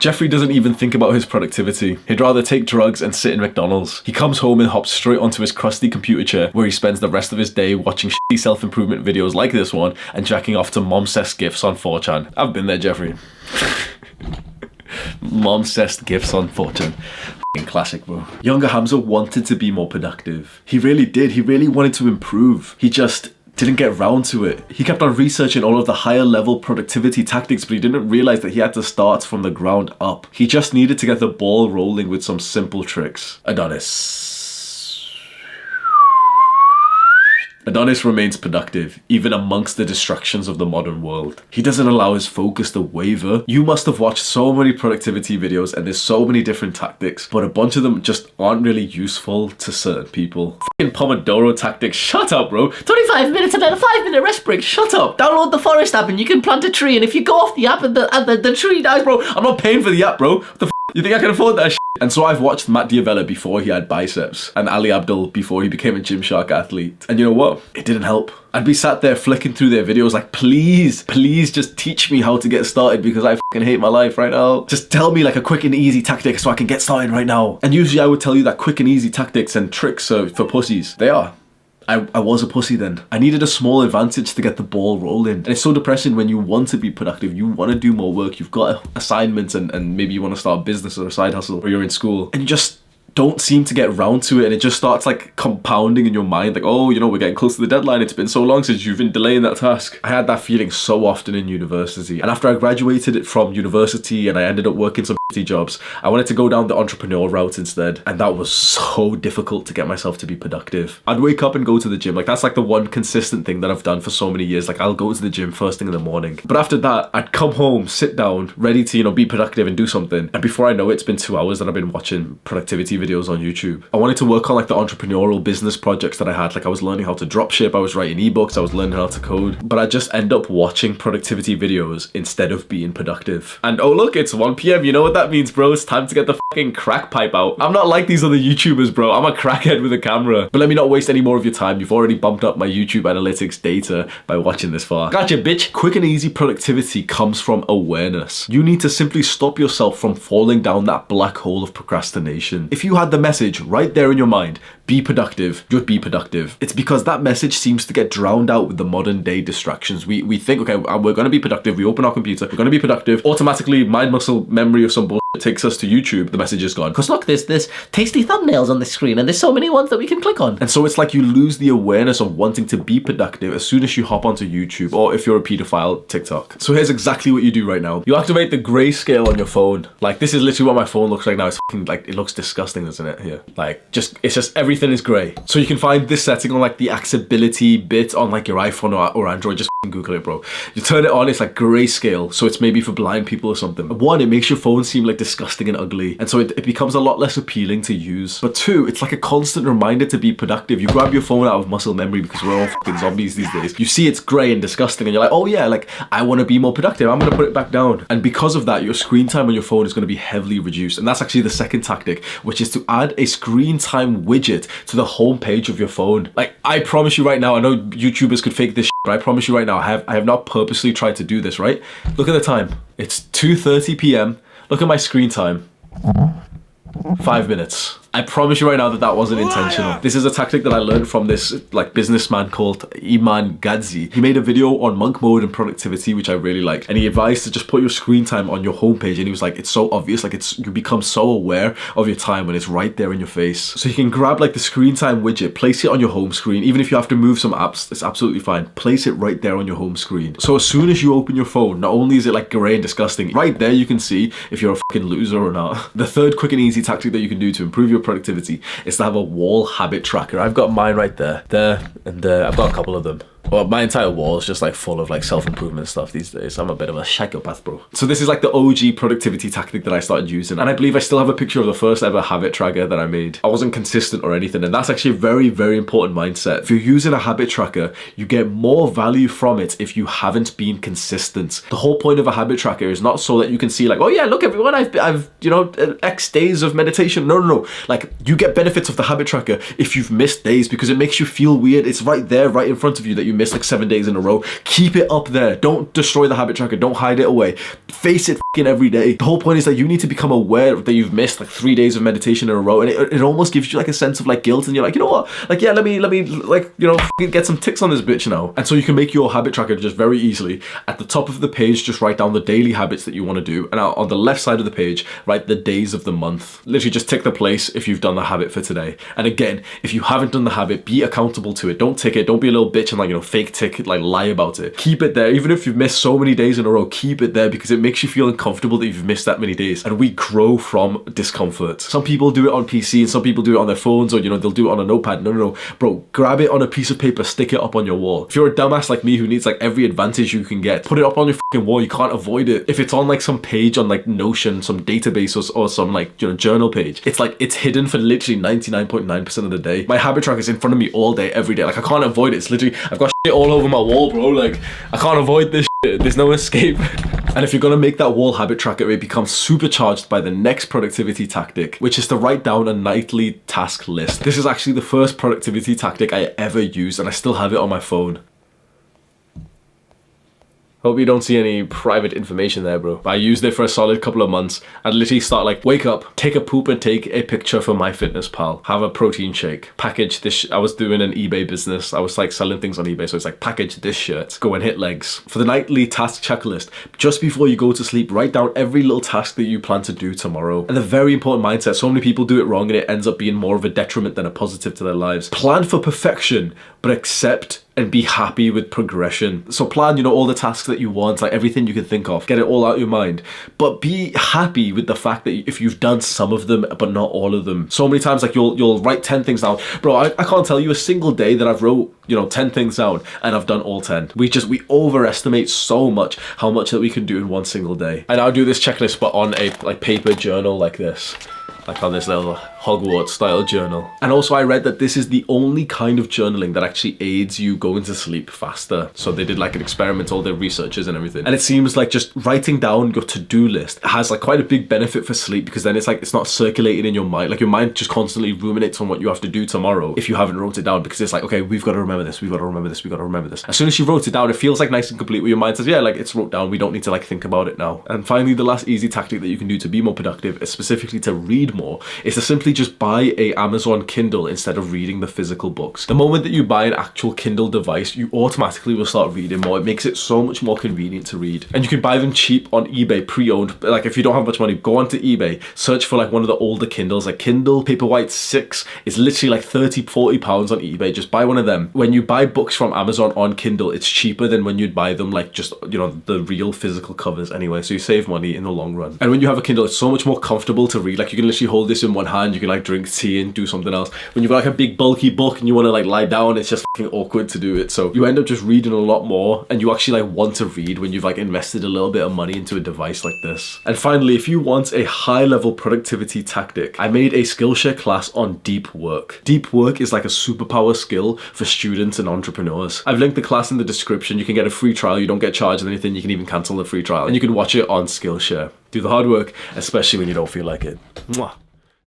Jeffrey doesn't even think about his productivity. He'd rather take drugs and sit in McDonald's. He comes home and hops straight onto his crusty computer chair where he spends the rest of his day watching shitty self-improvement videos like this one and jacking off to mom-cessed gifs on 4chan. I've been there, Jeffrey. Mom-cessed gifs on 4chan. Classic, bro. Younger Hamza wanted to be more productive. He really did. He really wanted to improve. He just didn't get round to it. He kept on researching all of the higher level productivity tactics, but he didn't realize that he had to start from the ground up. He just needed to get the ball rolling with some simple tricks. Adonis remains productive, even amongst the distractions of the modern world. He doesn't allow his focus to waver. You must have watched so many productivity videos and there's so many different tactics, but a bunch of them just aren't really useful to certain people. Fucking Pomodoro tactics, shut up, bro. 25 minutes and then a 5-minute rest break, shut up. Download the Forest app and you can plant a tree, and if you go off the app and the tree dies, bro. I'm not paying for the app, bro. What the f***? You think I can afford that shit? And so I've watched Matt Diavella before he had biceps, and Ali Abdul before he became a Gymshark athlete. And you know what? It didn't help. I'd be sat there flicking through their videos like, please just teach me how to get started because I fucking hate my life right now. Just tell me like a quick and easy tactic so I can get started right now. And usually I would tell you that quick and easy tactics and tricks are for pussies. They are. I was a pussy then. I needed a small advantage to get the ball rolling. And it's so depressing when you want to be productive, you want to do more work, you've got assignments and maybe you want to start a business or a side hustle, or you're in school and you just don't seem to get round to it, and it just starts like compounding in your mind like, oh, you know, we're getting close to the deadline, it's been so long since you've been delaying that task. I had that feeling so often in university, and after I graduated from university and I ended up working some shitty jobs, I wanted to go down the entrepreneur route instead, and that was so difficult to get myself to be productive. I'd wake up and go to the gym, like that's like the one consistent thing that I've done for so many years. Like I'll go to the gym first thing in the morning, but after that I'd come home, sit down, ready to, you know, be productive and do something, and before I know it, it's been 2 hours that I've been watching productivity videos on YouTube. I wanted to work on like the entrepreneurial business projects that I had. Like I was learning how to dropship, I was writing ebooks, I was learning how to code, but I just end up watching productivity videos instead of being productive. And oh look, it's 1 p.m. You know what that means, bro? It's time to get the fucking crack pipe out. I'm not like these other YouTubers, bro. I'm a crackhead with a camera. But let me not waste any more of your time. You've already bumped up my YouTube analytics data by watching this far. Gotcha, bitch. Quick and easy productivity comes from awareness. You need to simply stop yourself from falling down that black hole of procrastination. If you had the message right there in your mind, be productive, you'd be productive. It's because that message seems to get drowned out with the modern day distractions. We think, okay, we're going to be productive. We open our computer, we're going to be productive. Automatically, mind muscle memory or some bullshit takes us to YouTube. The message is gone. Because look, there's tasty thumbnails on the screen and there's so many ones that we can click on. And so it's like you lose the awareness of wanting to be productive as soon as you hop onto YouTube, or if you're a pedophile, TikTok. So here's exactly what you do right now. You activate the grayscale on your phone. Like this is literally what my phone looks like now. It's fucking, like, it looks disgusting, doesn't it? Here. Like it's just everything is gray. So you can find this setting on like the accessibility bit on like your iPhone or Android. Just Google it, bro. You turn it on, it's like grayscale. So it's maybe for blind people or something. One, it makes your phone seem like disgusting and ugly, and so it becomes a lot less appealing to use. But two, it's like a constant reminder to be productive. You grab your phone out of muscle memory because we're all fucking zombies these days. You see it's gray and disgusting and you're like, oh yeah, like I want to be more productive, I'm gonna put it back down. And because of that, your screen time on your phone is going to be heavily reduced. And that's actually the second tactic, which is to add a screen time widget to the home page of your phone. Like I promise you right now, I know YouTubers could fake this shit, but I promise you right now, I have not purposely tried to do this, right? Look at the time. It's 2:30 p.m. Look at my screen time. 5 minutes. I promise you right now that that wasn't intentional. This is a tactic that I learned from this like businessman called Iman Gadzi. He made a video on monk mode and productivity, which I really like. And he advised to just put your screen time on your homepage. And he was like, it's so obvious, like you become so aware of your time when it's right there in your face. So you can grab like the screen time widget, place it on your home screen. Even if you have to move some apps, it's absolutely fine. Place it right there on your home screen. So as soon as you open your phone, not only is it like gray and disgusting, right there you can see if you're a fucking loser or not. The third quick and easy tactic that you can do to improve your productivity is to have a wall habit tracker. I've got mine right there, and there. I've got a couple of them. Well, my entire wall is just like full of like self-improvement stuff these days. I'm a bit of a psychopath, bro. So this is like the OG productivity tactic that I started using. And I believe I still have a picture of the first ever habit tracker that I made. I wasn't consistent or anything. And that's actually a very, very important mindset. If you're using a habit tracker, you get more value from it if you haven't been consistent. The whole point of a habit tracker is not so that you can see like, oh yeah, look everyone, I've you know, X days of meditation. No. Like you get benefits of the habit tracker if you've missed days because it makes you feel weird. It's right there, right in front of you that you miss like 7 days in a row, keep it up there. Don't destroy the habit tracker. Don't hide it away. Face it every day. The whole point is that you need to become aware that you've missed like 3 days of meditation in a row, and it almost gives you like a sense of like guilt, and you're like, you know what, like, yeah, let me like, you know, get some ticks on this bitch now. And so you can make your habit tracker just very easily. At the top of the page, just write down the daily habits that you want to do, and on the left side of the page, write the days of the month. Literally just tick the place if you've done the habit for today. And again, if you haven't done the habit, be accountable to it. Don't tick it. Don't be a little bitch and like, you know, fake tick it, like lie about it. Keep it there. Even if you've missed so many days in a row, keep it there, because it makes you feel uncomfortable that you've missed that many days. And we grow from discomfort. Some people do it on PC and some people do it on their phones, or, you know, they'll do it on a notepad. No. Bro, grab it on a piece of paper, stick it up on your wall. If you're a dumbass like me who needs like every advantage you can get, put it up on your fucking wall. You can't avoid it. If it's on like some page on like Notion, some database, or some like, you know, journal page, it's like, it's hidden for literally 99.9% of the day. My habit tracker is in front of me all day, every day. Like, I can't avoid it. It's literally, I've got shit all over my wall, bro. Like, I can't avoid this shit. There's no escape. And if you're gonna make that wall habit tracker, it becomes supercharged by the next productivity tactic, which is to write down a nightly task list. This is actually the first productivity tactic I ever used, and I still have it on my phone. Hope you don't see any private information there, bro. But I used it for a solid couple of months. I'd literally start like, wake up, take a poop and take a picture for MyFitnessPal, have a protein shake, package this. I was doing an eBay business. I was like selling things on eBay. So it's like, package this shirt, go and hit legs. For the nightly task checklist, just before you go to sleep, write down every little task that you plan to do tomorrow. And the very important mindset, so many people do it wrong and it ends up being more of a detriment than a positive to their lives. Plan for perfection, but accept and be happy with progression. So plan, you know, all the tasks that you want, like everything you can think of, get it all out of your mind, but be happy with the fact that if you've done some of them but not all of them. So many times, like, you'll write 10 things down, bro. I can't tell you a single day that I've wrote, you know, 10 things down and I've done all 10. We overestimate so much how much that we can do in one single day. And I'll do this checklist but on a like paper journal like this, like on this little Hogwarts style journal. And also I read that this is the only kind of journaling that actually aids you going to sleep faster. So they did like an experiment, all their researchers and everything. And it seems like just writing down your to-do list has like quite a big benefit for sleep, because then it's like, it's not circulating in your mind. Like your mind just constantly ruminates on what you have to do tomorrow if you haven't wrote it down, because it's like, okay, we've got to remember this, we've got to remember this, we've got to remember this. As soon as you wrote it down, it feels like nice and complete, where your mind says, yeah, like it's wrote down, we don't need to like think about it now. And finally, the last easy tactic that you can do to be more productive, specifically to read more, is to simply just buy a Amazon Kindle instead of reading the physical books. The moment that you buy an actual Kindle device, you automatically will start reading more. It makes it so much more convenient to read. And you can buy them cheap on eBay, pre-owned. Like if you don't have much money, go onto eBay, search for like one of the older Kindles, like Kindle Paperwhite 6 is literally like 30-40 pounds on eBay. Just buy one of them. When you buy books from Amazon on Kindle, it's cheaper than when you'd buy them like just, you know, the real physical covers anyway. So you save money in the long run. And when you have a Kindle, it's so much more comfortable to read. Like you can literally hold this in one hand, you can like drink tea and do something else. When you've got like a big bulky book and you want to like lie down, it's just fucking awkward to do it. So you end up just reading a lot more, and you actually like want to read when you've like invested a little bit of money into a device like this. And finally, if you want a high level productivity tactic, I made a Skillshare class on deep work. Deep work is like a superpower skill for students and entrepreneurs. I've linked the class in the description. You can get a free trial. You don't get charged anything. You can even cancel the free trial, and you can watch it on Skillshare. Do the hard work, especially when you don't feel like it. Mwah.